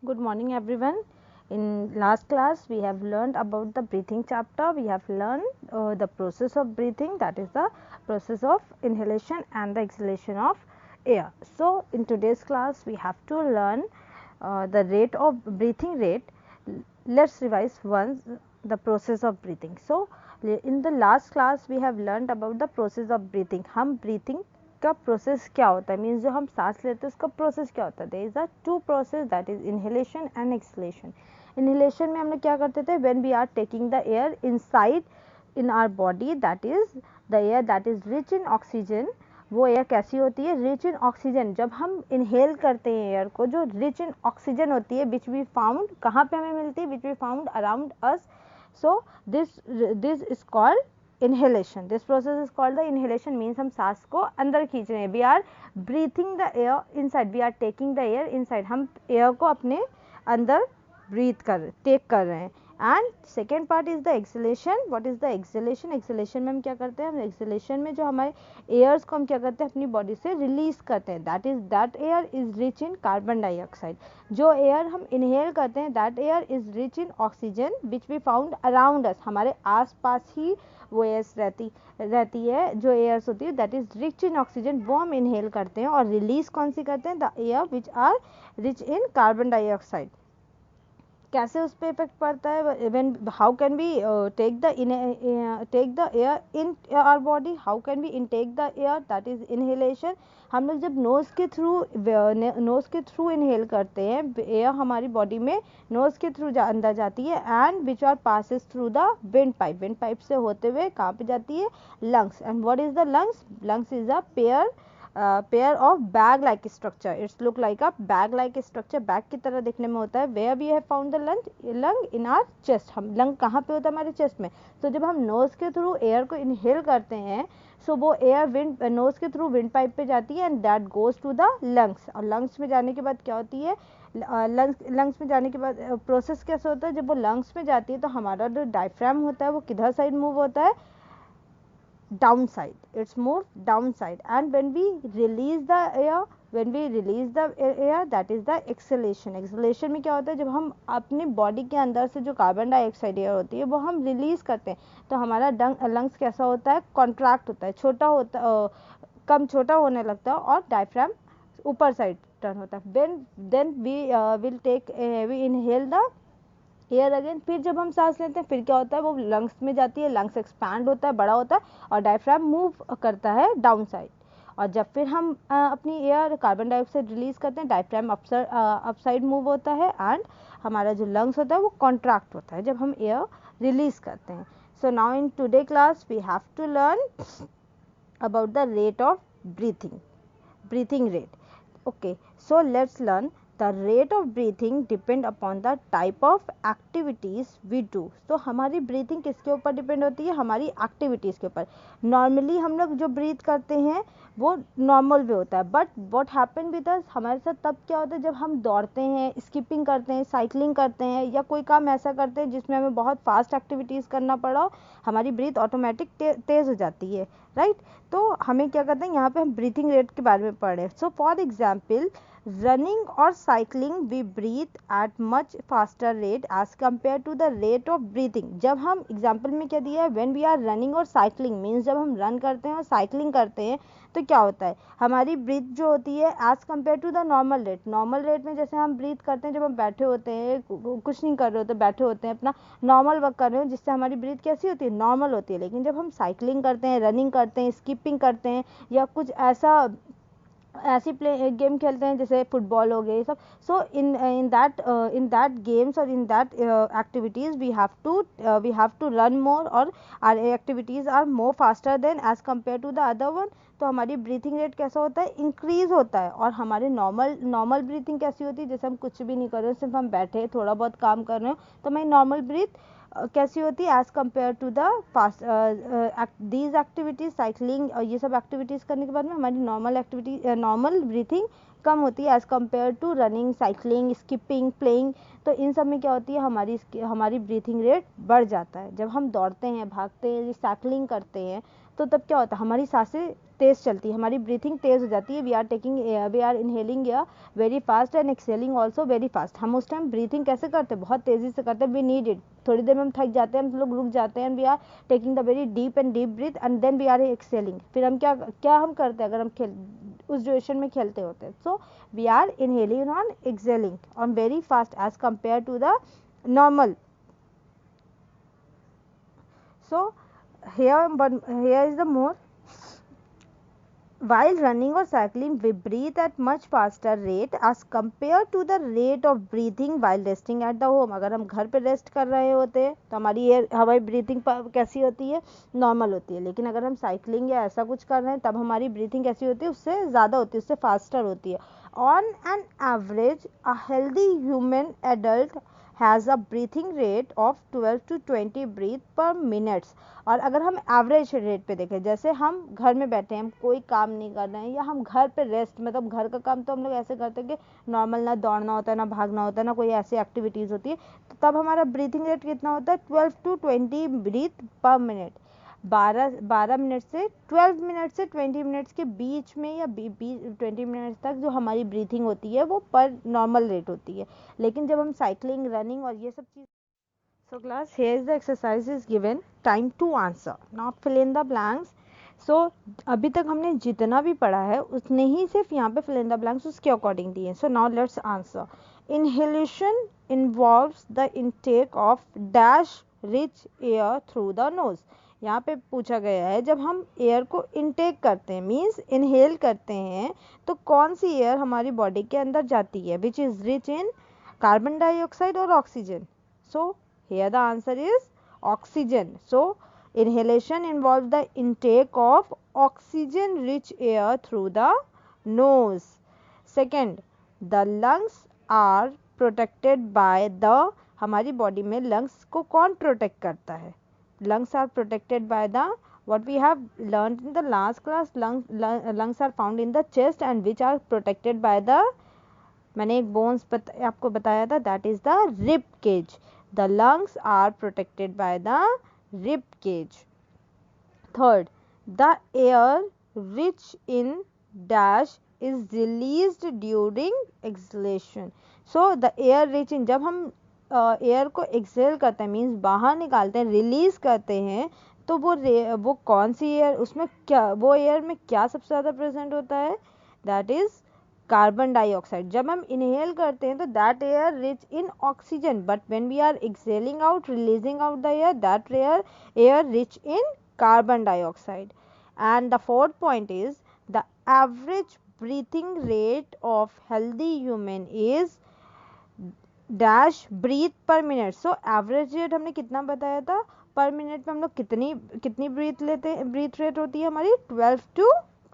Good morning everyone. In last class we have learned about the breathing chapter. We have learned the process of breathing, that is the process of inhalation and the exhalation of air. So in today's class we have to learn the rate of breathing rate. Let's revise once the process of breathing. So in the last class we have learned about the process of breathing. हम breathing का process क्या होता है, means जो हम सांस लेते हैं उसका प्रोसेस क्या होता है. There is a two process, that is inhalation and exhalation. Inhalation में हम लोग क्या करते थे, when we are taking the air inside in our body, that is the air that is rich in oxygen. वो एयर कैसी होती है, रिच इन ऑक्सीजन. जब हम इनहेल करते हैं एयर को, जो रिच इन ऑक्सीजन होती है, विच वी फाउंड, कहाँ पे हमें मिलती है, which we found around us. So this is called inhalation. This process is called the inhalation, means हम सांस को अंदर खींच रहे हैं. We are breathing the air inside. We are taking the air inside. हम एयर को अपने अंदर टेक कर रहे हैं. And second part is the exhalation. What is the exhalation? Exhalation में हम क्या करते हैं, हम एक्सहेलेशन में जो हमारे एयर्स को हम क्या करते हैं, अपनी बॉडी से रिलीज करते हैं. That air is rich in carbon dioxide. जो एयर हम इनहेल करते हैं, that air is rich in oxygen which we found around us. हमारे आस पास ही वो एयर्स रहती है, जो एयर्स होती है that is rich in oxygen, वो हम इनहेल करते हैं. और रिलीज कौन सी करते हैं, the air which are rich in carbon dioxide. कैसे उस पर इफेक्ट पड़ता है, when how can we take the air in our body, how can we intake the air, that is inhalation. हम लोग जब नोज के थ्रू इनहेल करते हैं, एयर हमारी बॉडी में नोज के थ्रू अंदर जाती है, and which are passes through the wind pipe से होते हुए कहाँ पे जाती है, lungs. And what is the lungs is a pair of bag like structure. It's look like a bag like structure, bag की तरह दिखने में होता है. Where we have found the lung in our chest. हम लंग कहाँ पे होता है, हमारे चेस्ट में. तो जब हम नोज के थ्रू एयर को इनहेल करते हैं, सो वो एयर नोज के थ्रू विंड पाइप पे जाती है, and that goes to the lungs. और लंग्स में जाने के बाद क्या होती है, लंग्स में जाने के बाद प्रोसेस कैसे होता है, जब वो लंग्स में जाती है तो हमारा जो डायफ्राम होता है वो किधर साइड मूव होता है, downside. It's moved downside. And when we release the air, that is the exhalation. Exhalation में क्या होता है, जब हम अपनी बॉडी के अंदर से जो कार्बन डाइऑक्साइड एयर होती है वो हम रिलीज करते हैं, तो हमारा लंग्स कैसा होता है, कॉन्ट्रैक्ट होता है, छोटा होने लगता है, और डायफ्राम ऊपर साइड टर्न होता है. then we will take we inhale the air again. फिर जब हम सांस लेते हैं, फिर क्या होता है, वो लंग्स में जाती है, लंग्स एक्सपैंड होता है, बड़ा होता है, और डायफ्राम मूव करता है डाउन साइड. और जब फिर हम अपनी एयर कार्बन डाइऑक्साइड रिलीज करते हैं, डायफ्राम अप साइड मूव होता है, एंड हमारा जो लंग्स होता है वो कॉन्ट्रैक्ट होता है जब हम एयर रिलीज करते हैं. So now in today class we have to learn about the rate of breathing rate. Okay, so let's learn. The rate of breathing depend upon the type of activities we do. तो हमारी breathing किसके ऊपर depend होती है, हमारी activities के ऊपर. Normally हम लोग जो ब्रीथ करते हैं वो नॉर्मल वे होता है, but what happen with us, हमारे साथ तब क्या होता है जब हम दौड़ते हैं, स्किपिंग करते हैं, साइकिलिंग करते हैं, या कोई काम ऐसा करते हैं जिसमें हमें बहुत फास्ट एक्टिविटीज़ करना पड़ा हो, हमारी ब्रीथ ऑटोमेटिक तेज़ हो जाती है, राइट. तो हमें क्या करते हैं, यहाँ पे हम ब्रीथिंग रेट के बारे में पढ़ रहे हैं. So for example, running or cycling we breathe at much faster rate as compared to the rate of breathing. जब हम एग्जाम्पल में क्या दिया है, when we are running और cycling means जब हम रन करते हैं और साइकिलिंग करते हैं तो क्या होता है, हमारी ब्रीथ जो होती है as compare to the normal rate में जैसे हम ब्रीथ करते हैं जब हम बैठे होते हैं, कुछ नहीं कर रहे होते, बैठे होते हैं, अपना नॉर्मल वर्क कर रहे हो, जिससे हमारी ब्रीथ कैसी होती है, नॉर्मल होती है. लेकिन जब हम साइकिलिंग करते हैं, रनिंग करते हैं, स्किपिंग करते हैं, या कुछ ऐसी गेम खेलते हैं जैसे फुटबॉल हो गए सब, सो इन दैट गेम्स और in that activities we have to run more, और are activities are more faster than as compare to the other one. तो हमारी ब्रीथिंग रेट कैसा होता है, इंक्रीज होता है. और हमारे नॉर्मल ब्रीथिंग कैसी होती है, जैसे हम कुछ भी नहीं कर रहे, सिर्फ हम बैठे थोड़ा बहुत काम कर रहे हो, तो हमारी नॉर्मल ब्रीथ कैसी होती है, as compare to the fast these activities, cycling और ये सब एक्टिविटीज़ करने के बाद में हमारी नॉर्मल ब्रीथिंग कम होती है as compare to running, cycling, skipping, playing. तो इन सब में क्या होती है, हमारी ब्रीथिंग रेट बढ़ जाता है. जब हम दौड़ते हैं, भागते हैं, साइकिलिंग करते हैं, तो तब क्या होता है, हमारी सांसें तेज चलती है, हमारी ब्रीथिंग तेज हो जाती है, we are inhaling air very fast and exhaling also very fast. हम उस टाइम ब्रीथिंग कैसे करते हैं, बहुत तेजी से करते हैं, वी नीड इट। थोड़ी देर में हम थक जाते हैं, हम लोग रुक जाते हैं, we are taking the very deep breath and then we are exhaling. फिर हम क्या हम करते हैं, अगर हम उस ड्यूरेशन में खेलते होते हैं, so we are inhaling on exhaling on very fast as compare to the normal. So here is the more, while running or cycling we breathe at much faster rate as compared to the rate of breathing while resting at the home। अगर हम घर पे rest कर रहे होते हैं तो हमारी ब्रीथिंग कैसी होती है, नॉर्मल होती है, लेकिन अगर हम साइकिलिंग या ऐसा कुछ कर रहे हैं तब हमारी ब्रीथिंग कैसी होती है, उससे ज़्यादा होती है, उससे फास्टर होती है। On an average a healthy human adult has a breathing rate of 12 to 20 breath per minute। और अगर हम एवरेज रेट पे देखें, जैसे हम घर में बैठे हैं, हम कोई काम नहीं कर रहे हैं, या हम घर पे रेस्ट, मतलब घर का काम तो हम लोग ऐसे करते हैं कि नॉर्मल, ना दौड़ना होता है, ना भागना होता है, ना कोई ऐसी एक्टिविटीज़ होती है, तो तब हमारा ब्रीथिंग रेट कितना होता है, 12 to 20 breath per minute. 12 minute से 12 मिनट से 20 मिनट्स के बीच में, या 20 मिनट्स तक जो हमारी ब्रीथिंग होती है वो पर नॉर्मल रेट होती है। लेकिन जब हम साइकिलिंग, रनिंग और ये सब चीज़, so class here is the exercise is given, time to answer, not fill in the blanks. सो अभी तक हमने जितना भी पढ़ा है उतने ही सिर्फ यहाँ पे फिल इन द ब्लैंक्स उसके अकॉर्डिंग दिए। So now let's answer. Inhalation involves the intake of dash rich air through the nose. यहाँ पे पूछा गया है, जब हम एयर को इनटेक करते हैं, मीन्स इनहेल करते हैं, तो कौन सी एयर हमारी बॉडी के अंदर जाती है, which is rich in carbon dioxide और oxygen. So here the answer is oxygen. So inhalation involves the intake of oxygen rich air through the nose. Second, the lungs are protected by the, हमारी body में lungs को कौन protect करता है, lungs are protected by the, what we have learned in the last class, lungs are found in the chest and which are protected by the, मैंने एक bones आपको बताया था, that is the rib cage. The lungs are protected by the rib cage. Third, the air rich in dash is released during exhalation. So the air rich in, जब हम air को Excel करते हैं, means बाहर निकालते हैं, release करते हैं, तो वो कौन सी एयर, उसमें क्या, वो एयर में क्या सबसे ज़्यादा प्रेजेंट होता है, दैट इज कार्बन डाइऑक्साइड। जब हम इनहेल करते हैं तो that air rich in oxygen, but when we are exhaling out, releasing out the air, that air rich in carbon dioxide. And the fourth point is the average breathing rate of healthy human is dash breath per minute. So average rate हमने कितना बताया था, पर minute में हम लोग कितनी breathe rate होती है हमारी, 12 to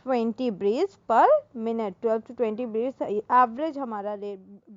20 breath per minute, 12 to 20 breath average हमारा रेट